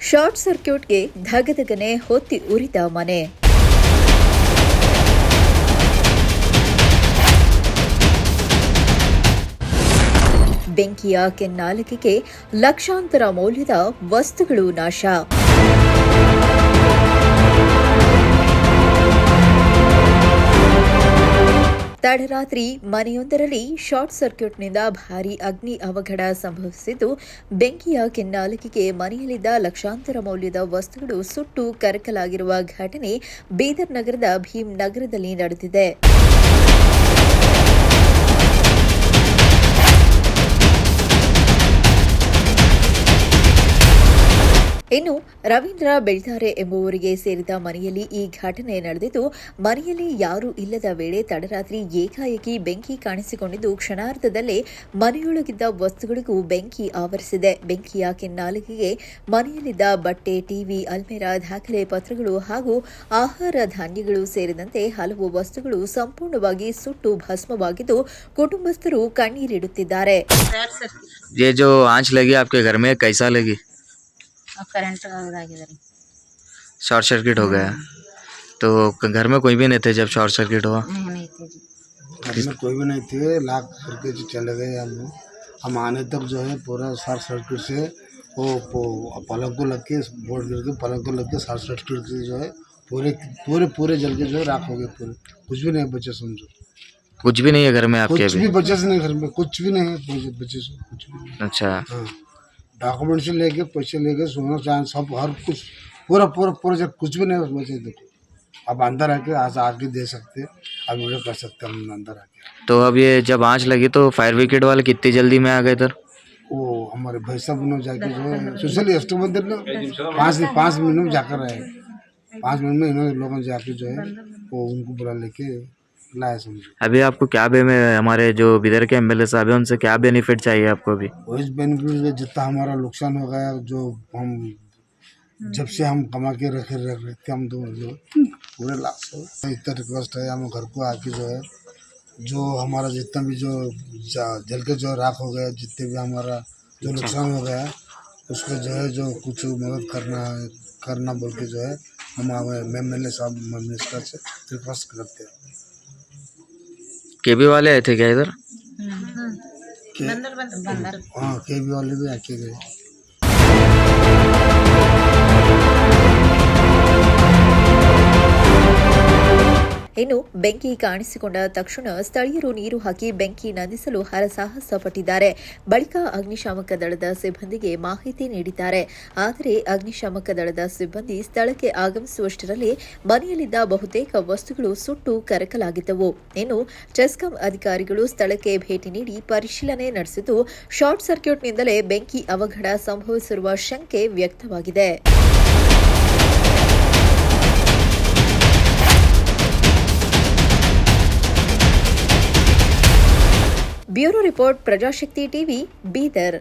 Short ಸರ್ಕ್ಯೂಟ್ಗೆ ಧಗಧಗನೆ ಹೊತ್ತಿ ಉರಿದ ಮನೆ. ಬೆಂಕಿಯ ಕೆನ್ನಾಲಿಗೆಗೆ ಲಕ್ಷಾಂತರ ಮೌಲ್ಯದ ವಸ್ತುಗಳು ನಾಶ. ತಡರಾತ್ರಿ ಮನೆಯೊಂದರಲ್ಲಿ ಶಾರ್ಟ್ ಸರ್ಕ್ಯೂಟ್ನಿಂದ ಭಾರೀ ಅಗ್ನಿ ಅವಘಡ ಸಂಭವಿಸಿದ್ದು, ಬೆಂಕಿಯ ಕೆನ್ನಾಲಿಗೆಗೆ ಮನೆಯಲ್ಲಿದ್ದ ಲಕ್ಷಾಂತರ ಮೌಲ್ಯದ ವಸ್ತುಗಳು ಸುಟ್ಟು ಕರಕಲಾಗಿರುವ ಘಟನೆ ಬೀದರ್ ನಗರದ ಭೀಮ್ ನಗರದಲ್ಲಿ ನಡೆದಿದೆ. ಇನ್ನು ರವೀಂದ್ರ ಬೆಳ್ತಾರೆ ಎಂಬುವರಿಗೆ ಸೇರಿದ ಮನೆಯಲ್ಲಿ ಈ ಘಟನೆ ನಡೆದಿದ್ದು, ಮನೆಯಲ್ಲಿ ಯಾರೂ ಇಲ್ಲದ ವೇಳೆ ತಡರಾತ್ರಿ ಏಕಾಏಕಿ ಬೆಂಕಿ ಕಾಣಿಸಿಕೊಂಡಿದ್ದು, ಕ್ಷಣಾರ್ಧದಲ್ಲೇ ಮನೆಯೊಳಗಿದ್ದ ವಸ್ತುಗಳಿಗೂ ಬೆಂಕಿ ಆವರಿಸಿದೆ. ಬೆಂಕಿಯ ಕೆನ್ನಾಲಿಗೆಗೆ ಮನೆಯಲ್ಲಿದ್ದ ಬಟ್ಟೆ, ಟಿವಿ, ಅಲ್ಮೇರಾ, ದಾಖಲೆ ಪತ್ರಗಳು ಹಾಗೂ ಆಹಾರ ಧಾನ್ಯಗಳು ಸೇರಿದಂತೆ ಹಲವು ವಸ್ತುಗಳು ಸಂಪೂರ್ಣವಾಗಿ ಸುಟ್ಟು ಭಸ್ಮವಾಗಿದ್ದು, ಕುಟುಂಬಸ್ಥರು ಕಣ್ಣೀರಿಡುತ್ತಿದ್ದಾರೆ. ये जो आंच लगी आपके घर में कैसा लगी? करंट शॉर्ट सर्किट हो गया। तो घर में कोई भी नहीं थे जब शॉर्ट सर्किट हुआ? नहीं थे जी, घर में कोई भी नहीं थे। लाख करके जो चले गए हम लोग। हम आने तक जो है पूरा शॉर्ट सर्किट से वो पलंग को लग के बोर्ड गिर के पलंग को लग के शॉर्ट सर्किट से जो है पूरे पूरे पूरे जल के जो है राख हो गए पूरे। कुछ भी नहीं बचे समझो। कुछ भी नहीं है घर में आपके? कुछ भी बचे से नहीं घर में, कुछ भी नहीं है बचे से कुछ भी नहीं। अच्छा, हाँ, डॉक्यूमेंट से लेके पैसे लेके सोना चांदी सब हर कुछ पूरा पूरा पूरा जब कुछ भी नहीं बचे। देखो अब अंदर आके आज आके दे सकते, अब वीडियो कर सकते हम अंदर आके। तो अब ये जब आंच लगी तो फायर ब्रिगेड वाले कितनी जल्दी में आ गए इधर? वो हमारे भाई साहब ने जाके जो है सोशल एस्टो मंदिर में 5 मिनट में जाकर आए। 5 मिनट में इन्होंने लोगों जाके जो है वो उनको बुला लेके लाया समझो। अभी आपको क्या में हमारे जो बिदर के एमएलए साहब हैं उनसे क्या बेनिफिट चाहिए आपको अभी? वही बेनिफिट जितना हमारा नुकसान हो गया, जो हम जब से हम कमा के रखे हम तो जो पूरे लाख इतना रिक्वेस्ट है हम घर को आके जो है जो हमारा जितना भी जो जल के जो राख हो गया, जितने भी हमारा जो नुकसान हो गया उसको जो है जो कुछ मदद करना बोल के जो है हम एमएलए साहब मिनिस्टर से रिक्वेस्ट करते हैं। केबी वाले आए थे क्या इधर? बंदर हाँ, केबी वाले भी आके गए। ಇನ್ನು ಬೆಂಕಿ ಕಾಣಿಸಿಕೊಂಡ ತಕ್ಷಣ ಸ್ಥಳೀಯರು ನೀರು ಹಾಕಿ ಬೆಂಕಿ ನಂದಿಸಲು ಹರಸಾಹಸ ಪಟ್ಟಿದ್ದಾರೆ. ಬಳಿಕ ಅಗ್ನಿಶಾಮಕ ದಳದ ಸಿಬ್ಬಂದಿಗೆ ಮಾಹಿತಿ ನೀಡಿದ್ದಾರೆ. ಆದರೆ ಅಗ್ನಿಶಾಮಕ ದಳದ ಸಿಬ್ಬಂದಿ ಸ್ಥಳಕ್ಕೆ ಆಗಮಿಸುವಷ್ಟರಲ್ಲಿ ಮನೆಯಲ್ಲಿದ್ದ ಬಹುತೇಕ ವಸ್ತುಗಳು ಸುಟ್ಟು ಕರಕಲಾಗಿದ್ದವು. ಇನ್ನು ಚೆಸ್ಕಾಂ ಅಧಿಕಾರಿಗಳು ಸ್ಥಳಕ್ಕೆ ಭೇಟಿ ನೀಡಿ ಪರಿಶೀಲನೆ ನಡೆಸಿದ್ದು, ಶಾರ್ಟ್ ಸರ್ಕ್ಯೂಟ್ನಿಂದಲೇ ಬೆಂಕಿ ಅವಘಡ ಸಂಭವಿಸಿರುವ ಶಂಕೆ ವ್ಯಕ್ತವಾಗಿದೆ. Bureau report, Prajashakti TV, Bidar.